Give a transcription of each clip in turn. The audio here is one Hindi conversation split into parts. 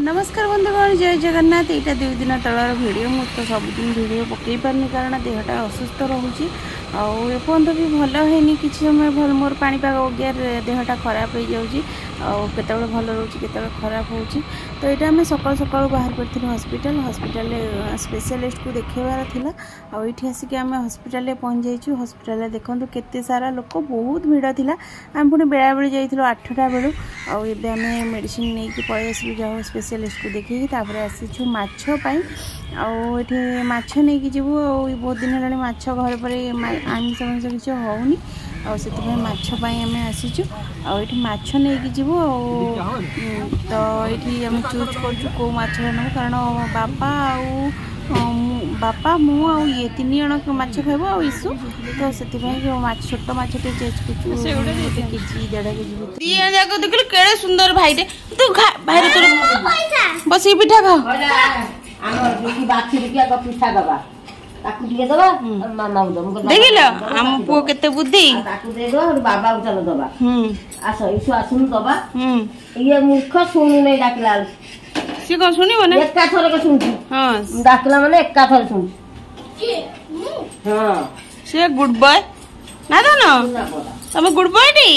नमस्कार बंधुगण जय जगन्नाथ। यहाँ 2 दिन तलर भिड मुझे सबुदिन भिड पकई पारनी कारण देहटा असुस्थ रोचे आपर्त भी भल है कि समय भल मोर पाणीपाग अज्ञार देहटा खराब हो जाऊँगी केत भल रोचे केत खराब हो। तो यहाँ आम सकाल सकाल बाहर पड़े हॉस्पिटल स्पेशलिस्ट को देखेबार थिला आठी आसिक आम हॉस्पिटल पहुँच जाइए। हॉस्पिटल देखो केते सारा लोक बहुत भिड़ थिला। आम पुणी बेला बेली जाइए 8टा बेलू आम मेडिसिन नहीं पलि आसलु जाओ स्पेशलिस्ट को देखिए आसीचु माछपाई आठी माछ नहीं जीवु बहुत दिन है माछ घर पर आमिष मांस किसी होनी आपाई आम आसीचु आठी माछ नहीं जीवु तो ये आम चूज कर माछ नबू कारण बापा मु ये 3 जन माछ खाइबो आ इशू तो से छोट माछ चेज केजी 1.5 केजी जाक देखल केड़े सुंदर भाई रे तू भाई तोर बस ये पिठा खा हमर बेटी बाछी रुपया का पिठा दबा ताकू दिए दबा मामा को देखिलो हम पुओ केते बुद्धि ताकू दे दो और बाबा को चलो दबा आसो इशू आसुन दबा ये मूर्ख सुनु नहीं डाकला सी को सुनी माने एका थोर के सुनछी हां डाकला माने एका थोर सुनछी के हां से गुड बॉय ना तो ना तुम गुड बॉय टी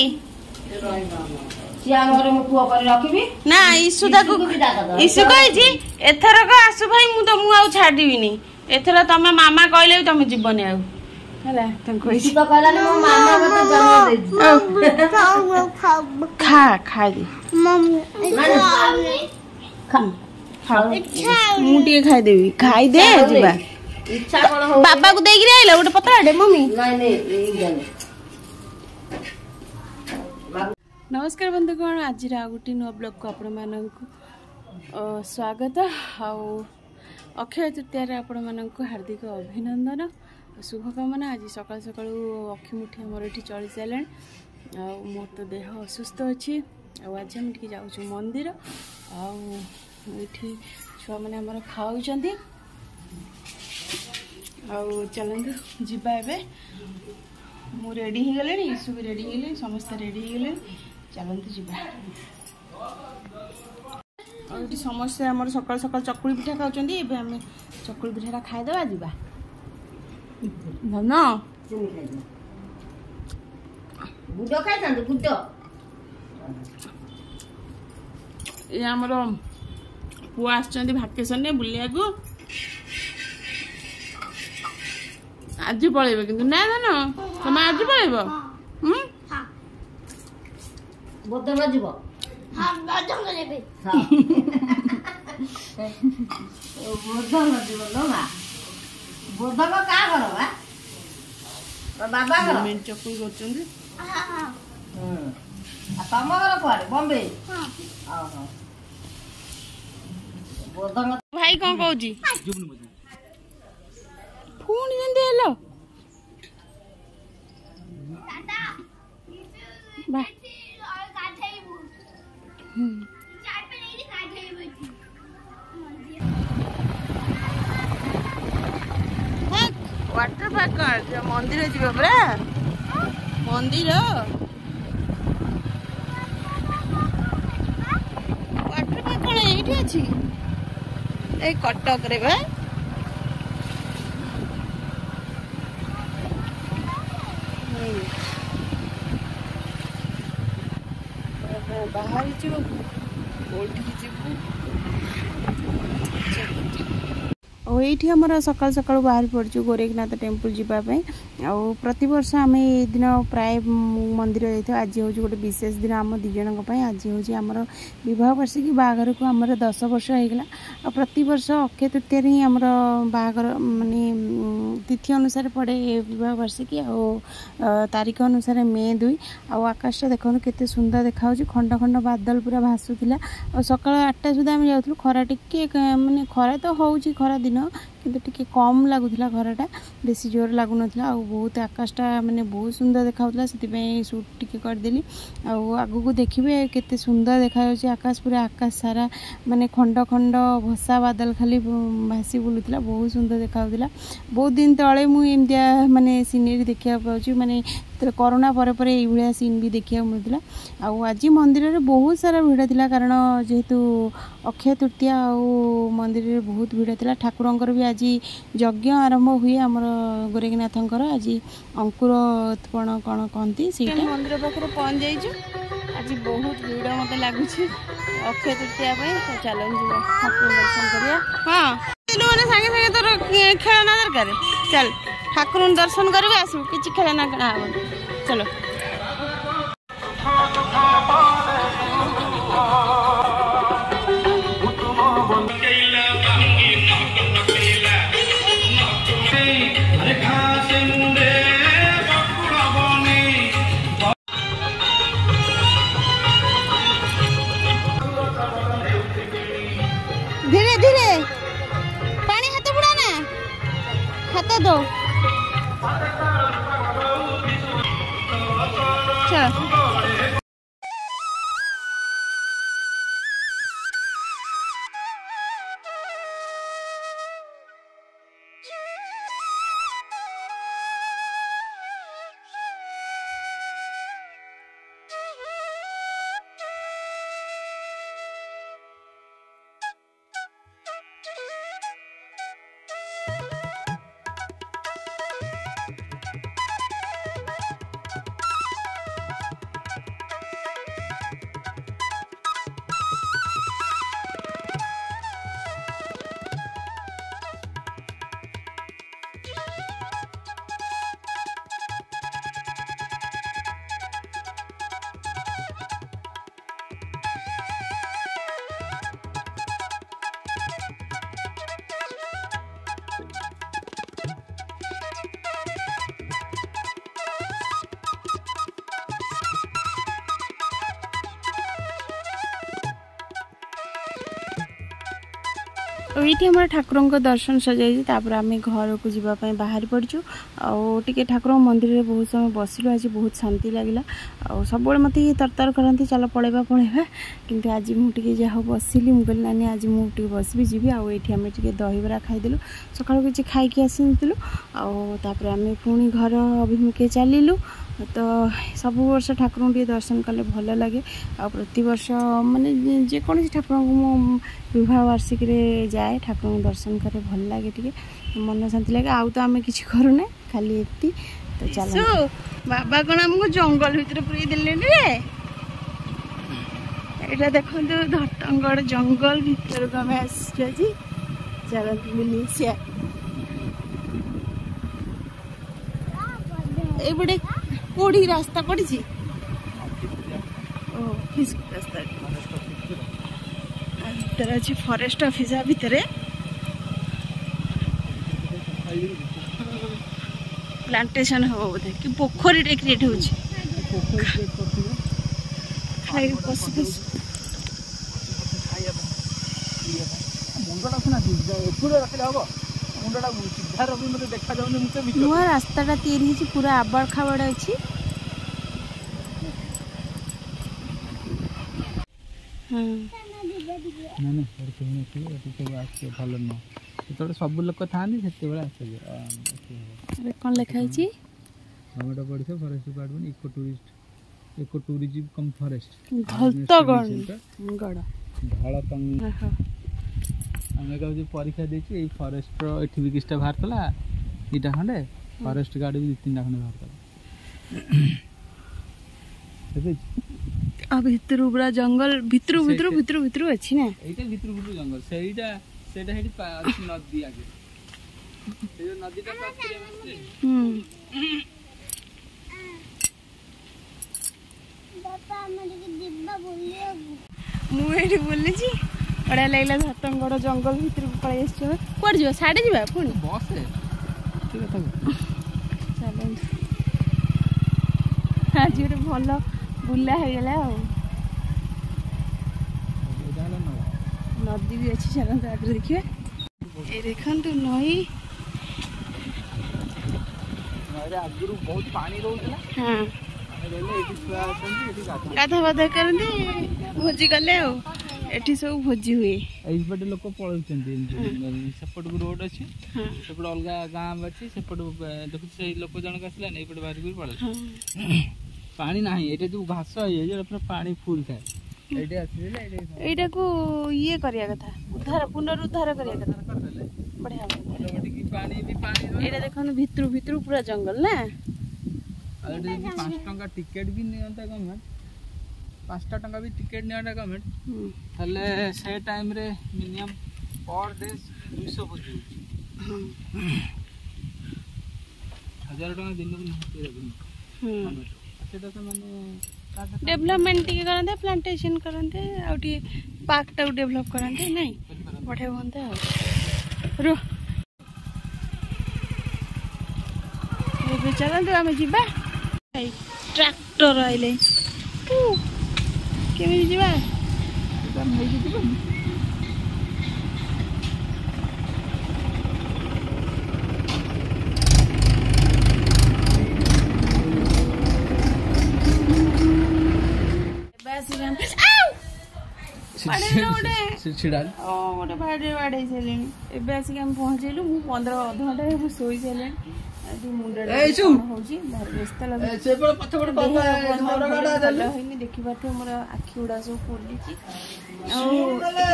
सिया घर मु पुओ कर रखिबी ना इशू ताको इशू कहि छी एथर को आसु भाई मु तो मु आ छाडीबी नी एथर तमे मामा कहले तमे जीवन आउ हला तुम कहि छी तो कहला मो मामा मते जन्म दे खा खा दे मम्मी खा मुटिए खाई देवी खाई दे जीवा इच्छा कोन हो बाबा को देगी आइला गोटे पतला डे मम्मी नहीं जाने। नमस्कार बंधुगण आज गोटे नुआ ब्लॉग को आपण मानक स्वागत अक्षय तृतीया आपण मानक हार्दिक अभिनंदन शुभकामना। आज सकाल सकाल अक्षिमुठी आमर ये चली सारे मोर तो देह असुस्थ अच्छी आज आम टे जाऊँ मंदिर आठी छुआ मैंने आमर खाऊ चलते जीवा एवं मु रेडी हो गले ईशु भी रेडी हो समस्ते रेडी हो गले चलते जीवा ये समस्ते आम सकाल सकाल चकुली पिठा खाऊँ आम चकुली पिठा खाईदे जीवा धन गुड खाई गुड ये आमर पुआ आसुच्च भाकेशन बुलिया को आज पलैब कि ना धन तुम आज पलैब बोधन जीव बोधन जीव लो माँ बोधन क्या कर बाबा कर चकुल कर तम घर कुआड़े बम्बे भाई कौन कहूँ पुणी जल्दी हेलो वाटर पार्क मंदिर जीव परा मंदिर वाटर पार्क कौन ये अच्छी ए कटक रे बा बाहर ये आमर सकाल सकाल बाहर पड़चु गोरखनाथ टेम्पल जावाई प्रति वर्ष आम ये दिन प्राय मंदिर जाइए। आज हूँ गोटे विशेष दिन आम 2 जन आज हूँ आमर बह वार्षिकी बाहर को आमर 10 वर्ष होगा आ प्रति वर्ष अक्षय तृतीया ही आमर बाहर माने तिथि अनुसार पड़े बह वार्षिकी तारीख अनुसार मे 2 आकाश देखो केते सुंदर देखा खंड खंड बादल पूरा भासुला सकाल 8टा सुधा आम जाऊँ खरा टिके माने खरा तो हूँ खरा दिन किंतु टिके कम लगुला घरटा बेसी जोर लगुनथला आ बहुत आकाशटा माने बहुत सुंदर देखाउतला से शूट टिके करदेली आगु को देखिए केते सुंदर देखा आकाश पूरा आकाश सारा माने खंड खंड भसा बादल खाली भासी बुलूला बहुत सुंदर देखाउतला। बहुत दिन तले मुझे माने सीनरी देखा पाऊँ माने कोरोना पर ये सीन भी देखा मिलता। आज मंदिर में बहुत सारा भिड़ था कारण जेहेतु अक्षय तृतीया मंदिर में बहुत भिड़ था। ठाकुरंकर भी आज यज्ञ आरंभ हुए आमर गोरेखनाथंकर आज अंकुरोत्पण कौन कहती से मंदिर पाखे पहुँच जाइए। आज बहुत भिड़ मत लगुच अक्षय तृतीया तो चलो जी ठाकुर दर्शन करिया। हाँ मैंने सागे सागे तोर खेलना दरकार चल ठाकुर दर्शन करबे आसू किछि खेलना कना चलो। धीरे धीरे पानी हाथ बुड़ाना हाथ दो चलो। ये हमारे ठाकुर दर्शन सजाई आम घर को जीवाई बाहरी पड़चु आगे ठाकुर मंदिर में बहुत समय बसिलु। आज बहुत शांति लगला सब मत ये तरतर करती चल पलैबा पलैबा किंतु आज मुझे जहाँ बसिली मुझे नानी आज मुझे बसबी जी आम टे दहीबरा खाईदेलु सका किसी खाई आसलु आम पुणी घर अभिमुखे चलू। तो सब वर्ष ठाकुर टे दर्शन कले भल लगे आ प्रति वर्ष माने जेकोसी ठाकुर विवाह वार्षिक रे जाए ठाकुर दर्शन करे भल लगे टे मन शांति लगे आउ तो आम किसी करूना खाली एति। तो चलो बाबा कौन आमको जंगल भीतर पूरी देले रे एटा देखो धटंगड़ जंगल भीतर को आम आसी चलो बुली एपटे कोड़ी रास्ता पड़ी रास्ता भीतर अच्छे फॉरेस्ट ऑफिस भितर प्लांटेशन हम बोधे कि पोखरी टे क्रिएट हो नुआ रास्ता तैयारी पूरा आबाड़ खाबाड़ अच्छी। सब लोक था कौन लिखाई फॉरेस्ट डिपार्टमेंट इको टूरिज्म कम फॉरेस्ट गड़ आम कह परीक्षा देची फॉरेस्ट एठी भी किसटा बाहर तला इटा खंडे फॉरेस्ट गार्ड भी 2-3 खंडे बाहर तला भितर पूरा जंगल भितर भितर भितर भितर अच्छी ना एटा भितर भितर जंगल सेटा सेटा हेडी नदी आगे से नदीटा पास करे बापा हमरे के दिब्बा बोलियो मुझे बोली बढ़िया लगला धटंगड़ जंगल भीतर को पड़े कौन जा साढ़े जा पुणी बस चलो आज गोटे भल बुला होगला नदी भी अच्छी चलते आगे देखिए ए देखंतु नई नईरे आगुरु बहुत पानी रहउतला हां रहले एठी छुआ अछंती एठी गाधा बाधा करंती भोजी गले हो एठी सब भोजी हुए एइपटे लोक पळउचंती सेपट को रोड अछि सेपट अलगा गांव अछि सेपट देखु से लोक जण कसला नै एपटे बाहर भी पळउ पानी नाही एटे जो घास है जे पूरा पानी फुल थाए एटे आसीले एटा को ये करिया कथा उद्धार पुनरुद्धार करिया कथा बढ़िया ऑटोमेटिक पानी भी पानी एटा देखन भितरु भितरु पूरा जंगल ना अरे 5 टंका टिकट भी नियंता गवर्नमेंट 5 टंका भी टिकट नियंता गवर्नमेंट हले से टाइम रे मिनिमम पर डे 200 बुझी 1000 टंका दिन को सेटा तो माने डेवलपमेंट टी करते प्लांटेशन करते आ पार्क टा डेवलप करते नहीं बढ़िया बनते रो ये चलते आम जीवा ट्रैक्टर आइले केमी जीवा गोटे बाड़े बाड़े सारे एवं आसिक आम पहुँचलु मु 15 अध घंटा शोई सारे मुंड व्यस्त लगे देखी पारे मोर आखि गुड़ा सब फुली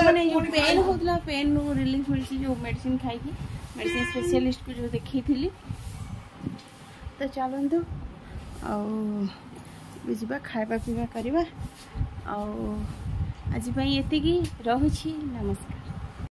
मैंने जो पेन होता पेन रिलीफ मिली जो मेडिसिन खाई मेडिसिन स्पेशलिस्ट को जो देखी थी तो चलतु आजा खावा पीवा करवा आज ये रहुछि नमस्कार।